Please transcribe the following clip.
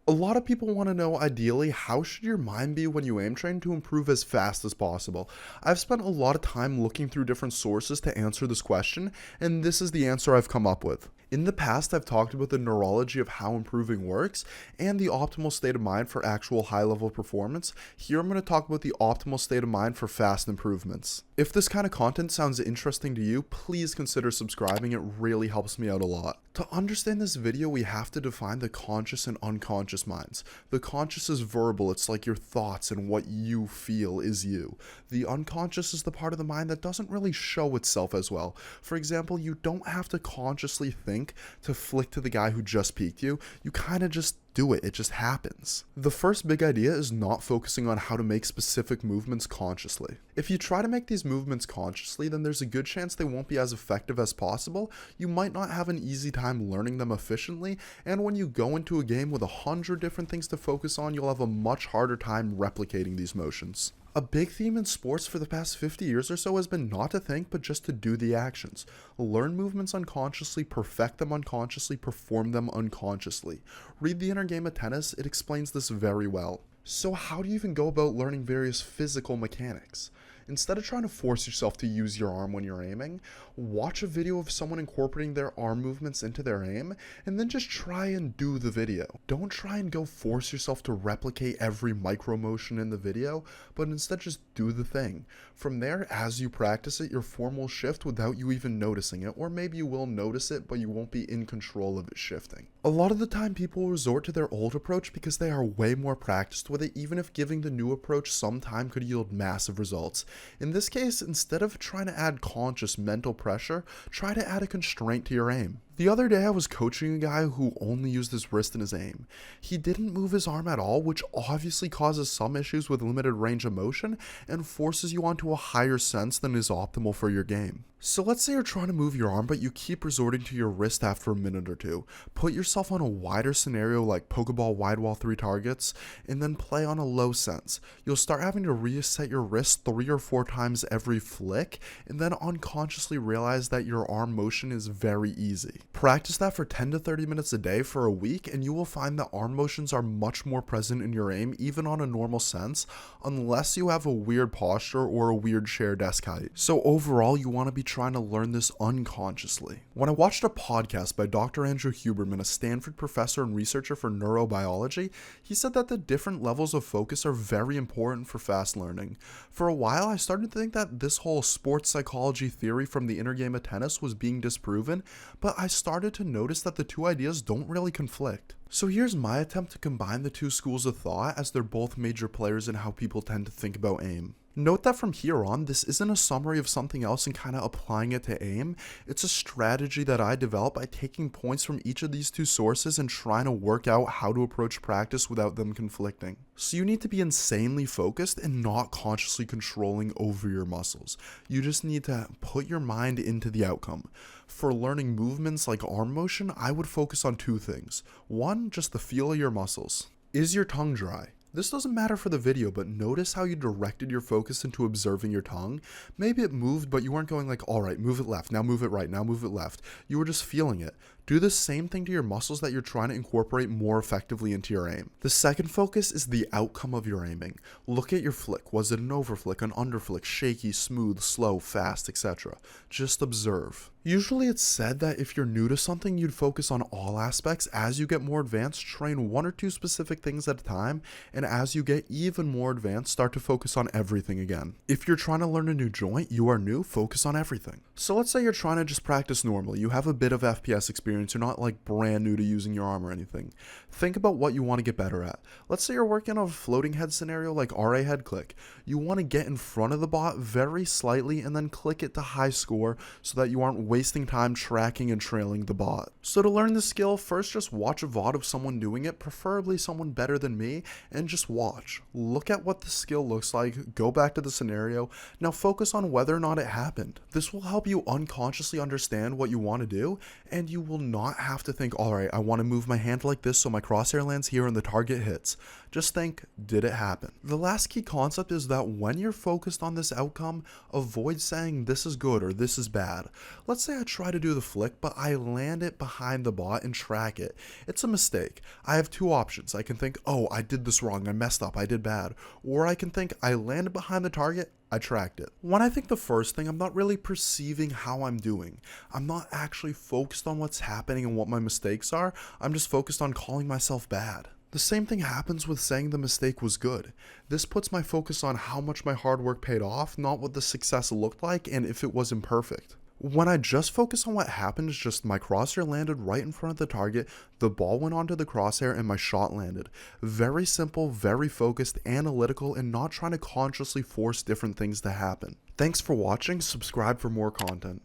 A lot of people want to know, ideally, how should your mind be when you aim train to improve as fast as possible? I've spent a lot of time looking through different sources to answer this question, and this is the answer I've come up with. In the past, I've talked about the neurology of how improving works and the optimal state of mind for actual high level performance. Here I'm going to talk about the optimal state of mind for fast improvements. If this kind of content sounds interesting to you, please consider subscribing. It really helps me out a lot. To understand this video, we have to define the conscious and unconscious minds. The conscious is verbal, it's like your thoughts and what you feel is you. The unconscious is the part of the mind that doesn't really show itself as well. For example, you don't have to consciously think to flick to the guy who just peeked you. You kind of just do it just happens. The first big idea is not focusing on how to make specific movements consciously. If you try to make these movements consciously, then there's a good chance they won't be as effective as possible. You might not have an easy time learning them efficiently, and when you go into a game with 100 different things to focus on, you'll have a much harder time replicating these motions. A big theme in sports for the past 50 years or so has been not to think, but just to do the actions. Learn movements unconsciously, perfect them unconsciously, perform them unconsciously. Read The Inner Game of Tennis, it explains this very well. So how do you even go about learning various physical mechanics? Instead of trying to force yourself to use your arm when you're aiming, watch a video of someone incorporating their arm movements into their aim, and then just try and do the video. Don't try and go force yourself to replicate every micro motion in the video, but instead just do the thing. From there, as you practice it, your form will shift without you even noticing it, or maybe you will notice it, but you won't be in control of it shifting. A lot of the time, people resort to their old approach because they are way more practiced with it, even if giving the new approach some time could yield massive results. In this case, instead of trying to add conscious mental pressure, try to add a constraint to your aim. The other day I was coaching a guy who only used his wrist in his aim. He didn't move his arm at all, which obviously causes some issues with limited range of motion and forces you onto a higher sense than is optimal for your game. So let's say you're trying to move your arm, but you keep resorting to your wrist after a minute or two. Put yourself on a wider scenario like Pokeball wide wall 3 targets, and then play on a low sense. You'll start having to reset your wrist 3 or 4 times every flick, and then unconsciously realize that your arm motion is very easy. Practice that for 10 to 30 minutes a day for a week, and you will find that arm motions are much more present in your aim, even on a normal sense, unless you have a weird posture or a weird chair desk height. So overall, you want to be trying to learn this unconsciously. When I watched a podcast by Dr. Andrew Huberman, a Stanford professor and researcher for neurobiology, he said that the different levels of focus are very important for fast learning. For a while, I started to think that this whole sports psychology theory from The Inner Game of Tennis was being disproven, but I started to notice that the two ideas don't really conflict. So here's my attempt to combine the two schools of thought, as they're both major players in how people tend to think about aim. Note that from here on, this isn't a summary of something else and kind of applying it to aim. It's a strategy that I developed by taking points from each of these two sources and trying to work out how to approach practice without them conflicting. So you need to be insanely focused and not consciously controlling over your muscles. You just need to put your mind into the outcome. For learning movements like arm motion, I would focus on 2 things. 1, just the feel of your muscles. Is your tongue dry? This doesn't matter for the video, but notice how you directed your focus into observing your tongue. Maybe it moved, but you weren't going like, alright, move it left, now move it right, now move it left. You were just feeling it. Do the same thing to your muscles that you're trying to incorporate more effectively into your aim. The second focus is the outcome of your aiming. Look at your flick. Was it an overflick, an underflick, shaky, smooth, slow, fast, etc.? Just observe. Usually it's said that if you're new to something, you'd focus on all aspects. As you get more advanced, train 1 or 2 specific things at a time, and as you get even more advanced, start to focus on everything again. If you're trying to learn a new joint, you are new, focus on everything. So let's say you're trying to just practice normally. You have a bit of FPS experience. You're not like brand new to using your arm or anything. Think about what you want to get better at. Let's say you're working on a floating head scenario like RA head click. You want to get in front of the bot very slightly and then click it to high score so that you aren't wasting time tracking and trailing the bot. So to learn this skill, first just watch a VOD of someone doing it, preferably someone better than me, and just watch. Look at what the skill looks like, go back to the scenario, now focus on whether or not it happened. This will help you unconsciously understand what you want to do, and you will not have to think, alright, I want to move my hand like this so my crosshair lands here and the target hits. Just think, did it happen? The last key concept is that when you're focused on this outcome, avoid saying this is good or this is bad. Let's say I try to do the flick, but I land it behind the bot and track it. It's a mistake. I have two options. I can think, oh, I did this wrong, I messed up, I did bad. Or I can think, I landed behind the target, I tracked it. When I think the first thing, I'm not really perceiving how I'm doing. I'm not actually focused on what's happening and what my mistakes are. I'm just focused on calling myself bad. The same thing happens with saying the mistake was good. This puts my focus on how much my hard work paid off, not what the success looked like and if it was imperfect. When I just focus on what happened, it's just my crosshair landed right in front of the target, the ball went onto the crosshair, and my shot landed. Very simple, very focused, analytical, and not trying to consciously force different things to happen. Thanks for watching, subscribe for more content.